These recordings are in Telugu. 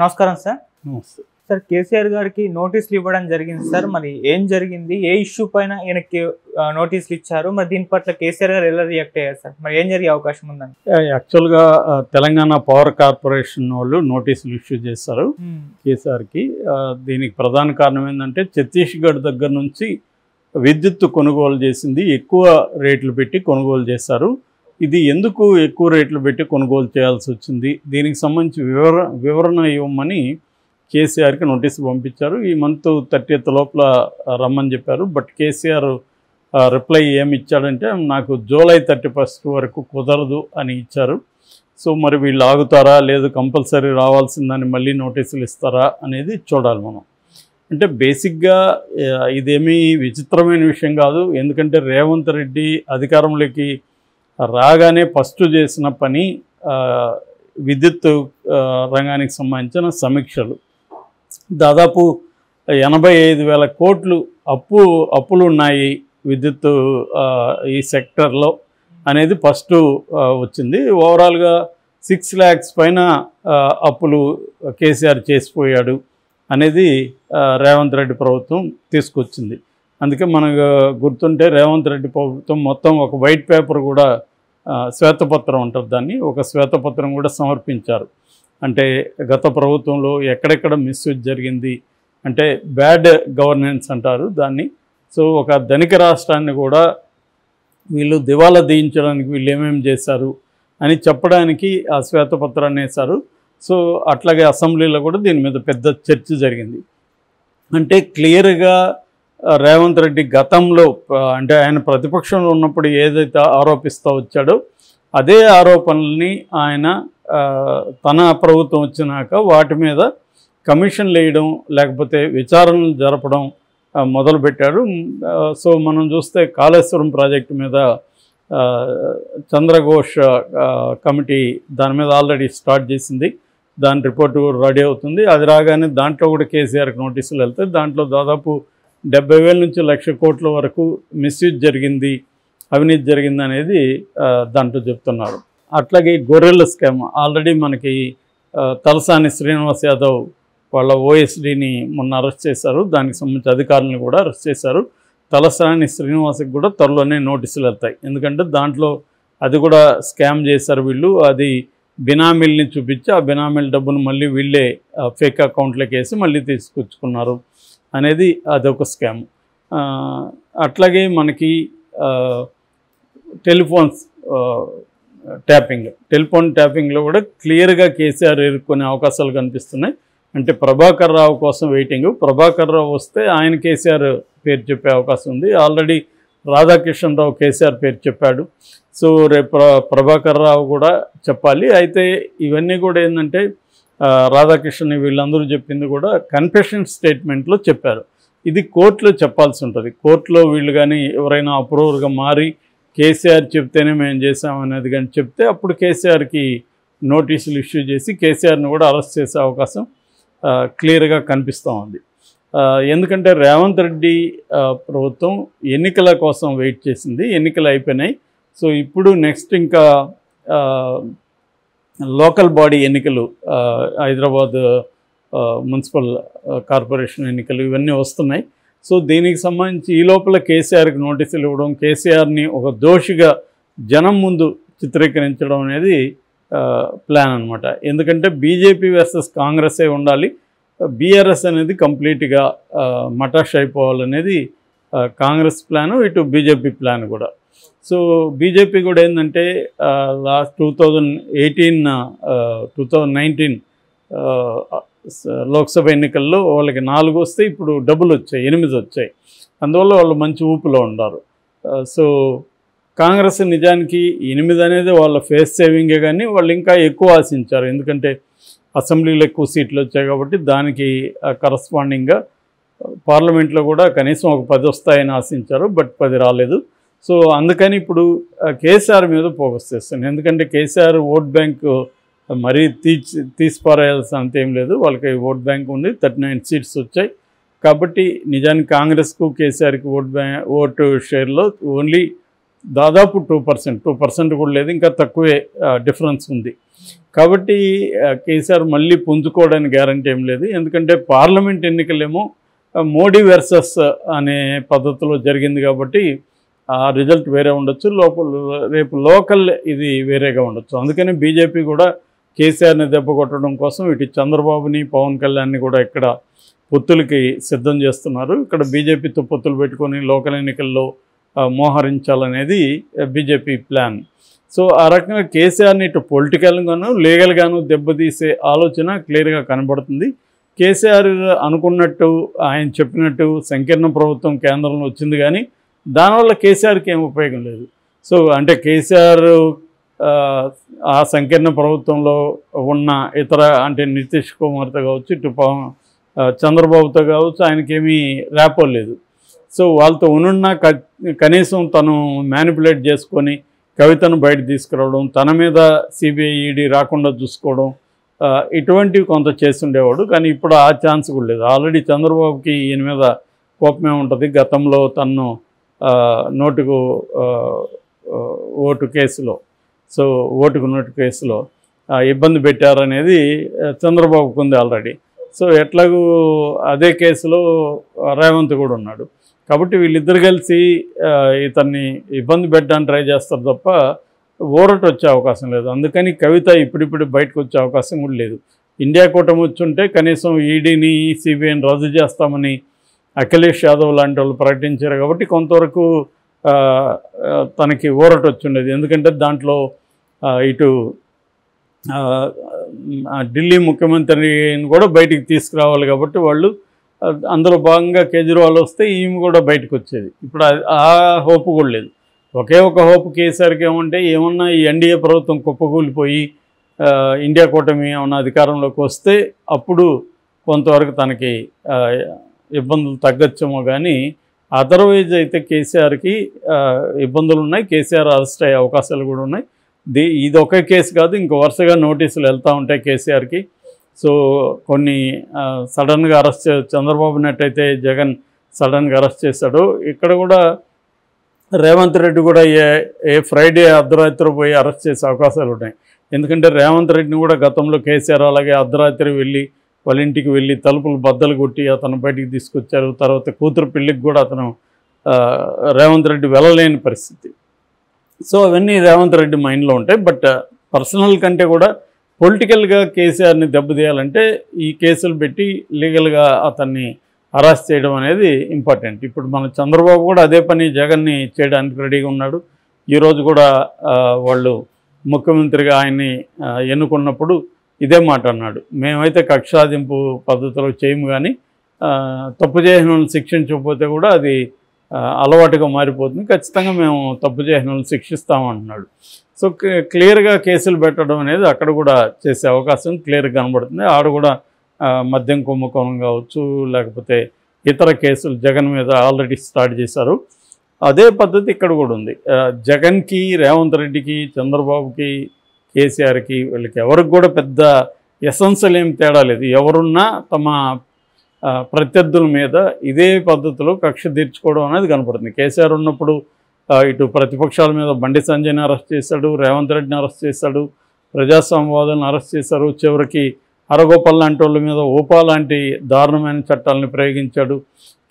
నమస్కారం సార్. నమస్తే సార్, కేసీఆర్ గారికి నోటీసులు ఇవ్వడం జరిగింది సార్. మరి ఏం జరిగింది? ఏ ఇష్యూ పైన ఈయనకి నోటీసులు ఇచ్చారు? మరి దీని పట్ల కేసీఆర్ గారు ఎలా రియాక్ట్ అయ్యారు సార్? మరి ఏం జరిగే అవకాశం ఉందండి? యాక్చువల్గా తెలంగాణ పవర్ కార్పొరేషన్ వాళ్ళు నోటీసులు ఇష్యూ చేశారు కేసీఆర్కి. దీనికి ప్రధాన కారణం ఏంటంటే ఛత్తీస్గఢ్ దగ్గర నుంచి విద్యుత్తు కొనుగోలు చేసింది ఎక్కువ రేట్లు పెట్టి కొనుగోలు చేశారు. ఇది ఎందుకు ఎక్కువ రేట్లు పెట్టి కొనుగోలు చేయాల్సి వచ్చింది, దీనికి సంబంధించి వివరణ ఇవ్వమని కేసీఆర్కి నోటీసు పంపించారు. ఈ మంత్ 30th లోపల రమ్మని చెప్పారు. బట్ కేసీఆర్ రిప్లై ఏమి ఇచ్చాడంటే, నాకు జూలై 31 వరకు కుదరదు అని ఇచ్చారు. సో మరి వీళ్ళు ఆగుతారా, లేదు కంపల్సరీ రావాల్సిందని మళ్ళీ నోటీసులు ఇస్తారా అనేది చూడాలి మనం. అంటే బేసిక్గా ఇదేమీ విచిత్రమైన విషయం కాదు. ఎందుకంటే రేవంత్ రెడ్డి అధికారంలోకి రాగానే ఫస్ట్ చేసిన పని విద్యుత్ రంగానికి సంబంధించిన సమీక్షలు. దాదాపు 85,000 కోట్లు అప్పులు ఉన్నాయి విద్యుత్ ఈ సెక్టర్లో అనేది ఫస్ట్ వచ్చింది. ఓవరాల్గా 6 lakhs పైన అప్పులు కేసీఆర్ చేసిపోయాడు అనేది రేవంత్ రెడ్డి ప్రభుత్వం తీసుకొచ్చింది. అందుకే మనకు గుర్తుంటే రేవంత్ రెడ్డి ప్రభుత్వం మొత్తం ఒక వైట్ పేపర్ కూడా, శ్వేతపత్రం ఉంటుంది దాన్ని, ఒక శ్వేతపత్రం కూడా సమర్పించారు. అంటే గత ప్రభుత్వంలో ఎక్కడెక్కడ మిస్యూజ్ జరిగింది, అంటే బ్యాడ్ గవర్నెన్స్ అంటారు దాన్ని. సో ఒక ధనిక రాష్ట్రాన్ని కూడా వీళ్ళు దివాలా తీయించడానికి వీళ్ళు ఏమేమి చేశారు అని చెప్పడానికి ఆ శ్వేతపత్రాన్ని వేశారు. సో అట్లాగే అసెంబ్లీలో కూడా దీని మీద పెద్ద చర్చ జరిగింది. అంటే క్లియర్గా రేవంత్ రెడ్డి గతంలో, అంటే ఆయన ప్రతిపక్షంలో ఉన్నప్పుడు ఏదైతే ఆరోపిస్తూ వచ్చాడో అదే ఆరోపణల్ని ఆయన తన ప్రభుత్వం వచ్చినాక వాటి మీద కమిషన్లు వేయడం, లేకపోతే విచారణలు జరపడం మొదలుపెట్టాడు. సో మనం చూస్తే కాళేశ్వరం ప్రాజెక్టు మీద చంద్రఘోష్ కమిటీ దాని మీద ఆల్రెడీ స్టార్ట్ చేసింది. దాని రిపోర్టు రెడీ అవుతుంది. అది రాగానే దాంట్లో కూడా కేసీఆర్కి నోటీసులు వెళ్తాయి. దాంట్లో దాదాపు 70,000 నుంచి 1,00,000 కోట్ల వరకు మిస్యూజ్ జరిగింది, అవినీతి జరిగింది అనేది దాంట్లో చెప్తున్నారు. అట్లాగే గొర్రెల స్కామ్ ఆల్రెడీ మనకి తలసాని శ్రీనివాస్ యాదవ్ వాళ్ళ ఓఎస్డీని మొన్న అరెస్ట్ చేశారు. దానికి సంబంధించి అధికారులను కూడా అరెస్ట్ చేశారు. తలసాని శ్రీనివాస్కి కూడా త్వరలోనే నోటీసులు వెళ్తాయి. ఎందుకంటే దాంట్లో అది కూడా స్కామ్ చేశారు వీళ్ళు. అది బినామీల్ని చూపించి ఆ బినామీల డబ్బును మళ్ళీ వీళ్ళే ఫేక్ అకౌంట్లోకి వేసి మళ్ళీ తీసుకొచ్చుకున్నారు అనేది అదొక స్కామ్. అట్లాగే మనకి టెలిఫోన్ ట్యాపింగ్లో కూడా క్లియర్గా కేసీఆర్ ఎదుర్కొనే అవకాశాలు కనిపిస్తున్నాయి. అంటే ప్రభాకర్ రావు కోసం వెయిటింగ్. ప్రభాకర్ రావు వస్తే ఆయన కేసీఆర్ పేరు చెప్పే అవకాశం ఉంది. ఆల్రెడీ రాధాకిషన్ రావు కేసీఆర్ పేరు చెప్పాడు. సో రేపు ప్రభాకర్ రావు కూడా చెప్పాలి. అయితే ఇవన్నీ కూడా ఏంటంటే రాధాకిషన్ వీళ్ళందరూ చెప్పింది కూడా కన్ఫెషన్ స్టేట్మెంట్లో చెప్పారు. ఇది కోర్టులో చెప్పాల్సి ఉంటుంది. కోర్టులో వీళ్ళు కానీ ఎవరైనా అప్రూవర్గా మారి కేసీఆర్ చెప్తేనే మేము చేసామనేది కానీ చెప్తే అప్పుడు కేసీఆర్కి నోటీసులు ఇష్యూ చేసి కేసీఆర్ని కూడా అరెస్ట్ చేసే అవకాశం క్లియర్గా కనిపిస్తూ ఉంది. ఎందుకంటే రేవంత్ రెడ్డి ప్రభుత్వం ఎన్నికల కోసం వెయిట్ చేసింది. ఎన్నికలు అయిపోయినాయి. సో ఇప్పుడు నెక్స్ట్ ఇంకా లోకల్ బాడీ ఎన్నికలు, హైదరాబాద్ మున్సిపల్ కార్పొరేషన్ ఎన్నికలు ఇవన్నీ వస్తున్నాయి. సో దీనికి సంబంధించి ఈ లోపల కేసీఆర్కి నోటీసులు ఇవ్వడం, కేసీఆర్ని ఒక దోషిగా జనం ముందు చిత్రీకరించడం అనేది ప్లాన్ అనమాట. ఎందుకంటే బీజేపీ వర్సెస్ కాంగ్రెసే ఉండాలి, బీఆర్ఎస్ అనేది కంప్లీట్గా మటాష్ అయిపోవాలనేది కాంగ్రెస్ ప్లాను, ఇటు బీజేపీ ప్లాన్ కూడా. సో బీజేపీ కూడా ఏంటంటే లాస్ట్ 2019 లోక్సభ ఎన్నికల్లో వాళ్ళకి 4 వస్తే ఇప్పుడు డబుల్ వచ్చాయి, 8 వచ్చాయి. అందువల్ల వాళ్ళు మంచి ఊపులో ఉన్నారు. సో కాంగ్రెస్ నిజానికి 8 అనేది వాళ్ళ ఫేస్ సేవింగే, కానీ వాళ్ళు ఇంకా ఎక్కువ ఆశించారు. ఎందుకంటే అసెంబ్లీలో ఎక్కువ సీట్లు వచ్చాయి కాబట్టి దానికి కరస్పాండింగ్గా పార్లమెంట్లో కూడా కనీసం ఒక 10 వస్తాయని ఆశించారు. బట్ 10 రాలేదు. సో అందుకని ఇప్పుడు కేసీఆర్ మీద ఫోకస్ చేస్తాను. ఎందుకంటే కేసీఆర్ ఓట్ బ్యాంక్ మరీ తీసిపారేయాల్సిన అంతేం లేదు. వాళ్ళకి ఓట్ బ్యాంక్ ఉంది, 39 సీట్స్ వచ్చాయి. కాబట్టి నిజానికి కాంగ్రెస్కు కేసీఆర్కి ఓటు షేర్లో ఓన్లీ దాదాపు 2% కూడా లేదు, ఇంకా తక్కువే డిఫరెన్స్ ఉంది. కాబట్టి కేసీఆర్ మళ్ళీ పుంజుకోవడానికి గ్యారంటీ ఏం లేదు. ఎందుకంటే పార్లమెంట్ ఎన్నికలేమో మోడీ వర్సెస్ అనే పద్ధతిలో జరిగింది కాబట్టి ఆ రిజల్ట్ వేరే ఉండొచ్చు, రేపు లోకల్ ఇది వేరేగా ఉండొచ్చు. అందుకని బీజేపీ కూడా కేసీఆర్ని దెబ్బ కొట్టడం కోసం ఇటు చంద్రబాబుని పవన్ కళ్యాణ్ని కూడా ఇక్కడ పొత్తులకి సిద్ధం చేస్తున్నారు. ఇక్కడ బీజేపీతో పొత్తులు పెట్టుకొని లోకల్ ఎన్నికల్లో మోహరించాలనేది బీజేపీ ప్లాన్. సో ఆ రకంగా కేసీఆర్ని ఇటు పొలిటికల్గాను లీగల్గాను దెబ్బతీసే ఆలోచన క్లియర్గా కనబడుతుంది. కేసీఆర్ అనుకున్నట్టు ఆయన చెప్పినట్టు సంకీర్ణ ప్రభుత్వం కేంద్రంలో వచ్చింది, కానీ దానివల్ల కేసీఆర్కి ఏం ఉపయోగం లేదు. సో అంటే కేసీఆర్ ఆ సంకీర్ణ ప్రభుత్వంలో ఉన్న ఇతర అంటే నితీష్ కుమార్తో కావచ్చు, ఇటు చంద్రబాబుతో కావచ్చు, ఆయనకేమీ ర్యాపో లేదు. సో వాళ్ళతో ఉన్న కనీసం తను మ్యానిపులేట్ చేసుకొని కవితను బయట తీసుకురావడం, తన మీద సిబిఐ ఈడీ రాకుండా చూసుకోవడం, ఇటువంటివి కొంత చేస్తుండేవాడు. కానీ ఇప్పుడు ఆ ఛాన్స్ కూడా లేదు. ఆల్రెడీ చంద్రబాబుకి ఈయన మీద కోపమే ఉంటుంది. గతంలో తను నోటుకు ఓటు కేసులో, సో ఓటుకు నోటు కేసులో ఇబ్బంది పెట్టారనేది చంద్రబాబుకు ఉంది ఆల్రెడీ. సో ఎట్లాగూ అదే కేసులో రేవంత్ కూడా ఉన్నాడు. కాబట్టి వీళ్ళిద్దరు కలిసి ఇతన్ని ఇబ్బంది పెట్టడానికి ట్రై చేస్తారు తప్ప ఊరట వచ్చే అవకాశం లేదు. అందుకని కవిత ఇప్పుడిప్పుడు బయటకు వచ్చే అవకాశం కూడా లేదు. ఇండియా కూటమి వచ్చుంటే కనీసం ఈడీని సిబిఐని రద్దు చేస్తామని అఖిలేష్ యాదవ్ లాంటి వాళ్ళు ప్రకటించారు. కాబట్టి కొంతవరకు తనకి ఊరట వచ్చిండేది. ఎందుకంటే దాంట్లో ఇటు ఢిల్లీ ముఖ్యమంత్రిని కూడా బయటికి తీసుకురావాలి కాబట్టి వాళ్ళు అందులో భాగంగా కేజ్రీవాల్ వస్తే ఈమె కూడా బయటకు వచ్చేది. ఇప్పుడు ఆ హోపు కూడా లేదు. ఒకే ఒక హోపు కేసీఆర్కి ఏమన్నా ఈ ఎన్డీఏ ప్రభుత్వం కుప్పకూలిపోయి ఇండియా కూటమి ఏమన్నా అధికారంలోకి వస్తే అప్పుడు కొంతవరకు తనకి ఇబ్బందులు తగ్గచ్చేమో. కానీ అదర్వైజ్ అయితే కేసీఆర్కి ఇబ్బందులు ఉన్నాయి. కేసీఆర్ అరెస్ట్ అయ్యే అవకాశాలు కూడా ఉన్నాయి. ఇది ఒకే కేసు కాదు, ఇంకో వరుసగా నోటీసులు వెళ్తూ ఉంటాయి కేసీఆర్కి. సో కొన్ని సడన్గా అరెస్ట్ చంద్రబాబు నట్టయితే జగన్ సడన్గా అరెస్ట్ చేశాడు. ఇక్కడ కూడా రేవంత్ రెడ్డి కూడా ఏ ఫ్రైడే అర్ధరాత్రి పోయి అరెస్ట్ చేసే అవకాశాలు ఉన్నాయి. ఎందుకంటే రేవంత్ రెడ్డిని కూడా గతంలో కేసీఆర్ అలాగే అర్ధరాత్రి వెళ్ళి వాళ్ళ ఇంటికి వెళ్ళి తలుపులు బద్దలు కొట్టి అతను బయటికి తీసుకొచ్చారు. తర్వాత కూతురు పెళ్ళికి కూడా అతను రేవంత్ రెడ్డి వెళ్ళలేని పరిస్థితి. సో అవన్నీ రేవంత్ రెడ్డి మైండ్లో ఉంటాయి. బట్ పర్సనల్ కంటే కూడా పొలిటికల్గా కేసీఆర్ని దెబ్బతీయాలంటే ఈ కేసులు పెట్టి లీగల్గా అతన్ని అరెస్ట్ చేయడం అనేది ఇంపార్టెంట్. ఇప్పుడు మన చంద్రబాబు కూడా అదే పని జగన్ని చేయడానికి రెడీగా ఉన్నాడు. ఈరోజు కూడా వాళ్ళు ముఖ్యమంత్రిగా ఆయన్ని ఎన్నుకున్నప్పుడు ఇదే మాట అన్నాడు, మేమైతే కక్షాదింపు పద్ధతిలో చేయము, కానీ తప్పు చేసిన వాళ్ళని శిక్షించకపోతే కూడా అది అలవాటుగా మారిపోతుంది, ఖచ్చితంగా మేము తప్పు చేసిన వాళ్ళని శిక్షిస్తామంటున్నాడు. సో క్లియర్గా కేసులు పెట్టడం అనేది అక్కడ కూడా చేసే అవకాశం క్లియర్గా కనబడుతుంది. ఆడ కూడా మద్యం కుంభకోణం కావచ్చు, లేకపోతే ఇతర కేసులు జగన్ మీద ఆల్రెడీ స్టార్ట్ చేశారు. అదే పద్ధతి ఇక్కడ కూడా ఉంది. జగన్కి, రేవంత్ రెడ్డికి, చంద్రబాబుకి, కేసీఆర్కి వీళ్ళకి ఎవరికి కూడా పెద్ద ఎసెన్షియల్ ఏం తేడా లేదు. ఎవరున్నా తమ ప్రత్యర్థుల మీద ఇదే పద్ధతిలో కక్ష తీర్చుకోవడం అనేది కనపడుతుంది. కేసీఆర్ ఉన్నప్పుడు ఇటు ప్రతిపక్షాల మీద బండి సంజయ్ని అరెస్ట్ చేశాడు, రేవంత్ రెడ్డిని అరెస్ట్ చేశాడు, ప్రజాస్వామ్యవాదులను అరెస్ట్ చేశారు, చివరికి అరగోపాల్ లాంటి వాళ్ళ మీద ఓపా లాంటి దారుణమైన చట్టాలను ప్రయోగించాడు.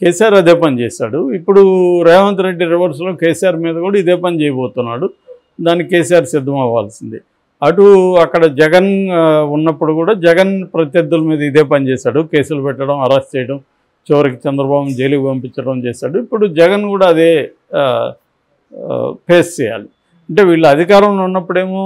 కేసీఆర్ అదే పని చేశాడు. ఇప్పుడు రేవంత్ రెడ్డి రివర్స్లో కేసీఆర్ మీద కూడా ఇదే పని చేయబోతున్నాడు. దానికి కేసీఆర్ సిద్ధం అవ్వాల్సిందే. అటు అక్కడ జగన్ ఉన్నప్పుడు కూడా జగన్ ప్రత్యర్థుల మీద ఇదే పని చేశాడు, కేసులు పెట్టడం, అరెస్ట్ చేయడం, చివరికి చంద్రబాబుని జైలుకి పంపించడం చేశాడు. ఇప్పుడు జగన్ కూడా అదే ఫేస్ చేయాలి. అంటే వీళ్ళు అధికారంలో ఉన్నప్పుడేమో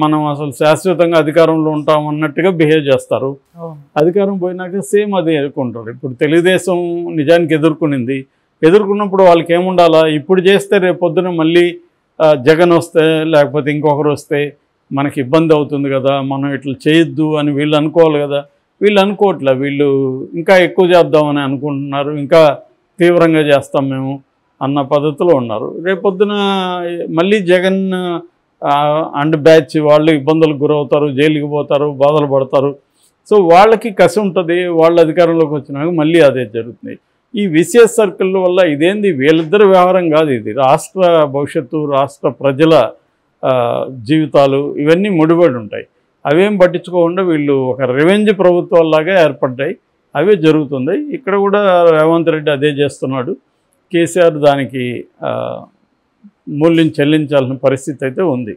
మనం అసలు శాశ్వతంగా అధికారంలో ఉంటాం అన్నట్టుగా బిహేవ్ చేస్తారు. అధికారం పోయినాక సేమ్ అదే ఎదుర్కొంటారు. ఇప్పుడు తెలుగుదేశం నిజానికి ఎదుర్కొన్నప్పుడు వాళ్ళకి ఏముండాలా, ఇప్పుడు చేస్తే రేపు పొద్దున మళ్ళీ జగన్ వస్తే లేకపోతే ఇంకొకరు వస్తే మనకి ఇబ్బంది అవుతుంది కదా, మనం ఇట్లా చేయొద్దు అని వీళ్ళు అనుకోవాలి కదా. వీళ్ళు అనుకోవట్లే, వీళ్ళు ఇంకా ఎక్కువ చేద్దామని అనుకుంటున్నారు, ఇంకా తీవ్రంగా చేస్తాం మేము అన్న పద్ధతిలో ఉన్నారు. రేపొద్దున మళ్ళీ జగన్ అండ్ బ్యాచ్ వాళ్ళు ఇబ్బందులకు గురవుతారు, జైలుకి పోతారు, బాధలు పడతారు. సో వాళ్ళకి కసి ఉంటుంది. వాళ్ళ అధికారంలోకి వచ్చినాక మళ్ళీ అదే జరుగుతుంది. ఈ విసిఎస్ సర్కిల్ వల్ల ఇదేంది వీళ్ళిద్దరు వ్యవహారం కాదు, ఇది రాష్ట్ర భవిష్యత్తు, రాష్ట్ర ప్రజల జీవితాలు ఇవన్నీ ముడిపడి ఉంటాయి. అవేం పట్టించుకోకుండా వీళ్ళు ఒక రివెంజ్ ప్రభుత్వాల్లాగా ఏర్పడ్డాయి, అవే జరుగుతుంది. ఇక్కడ కూడా రేవంత్ రెడ్డి అదే చేస్తున్నాడు. కేసీఆర్ దానికి మూల్యం చెల్లించాల్సిన పరిస్థితి అయితే ఉంది.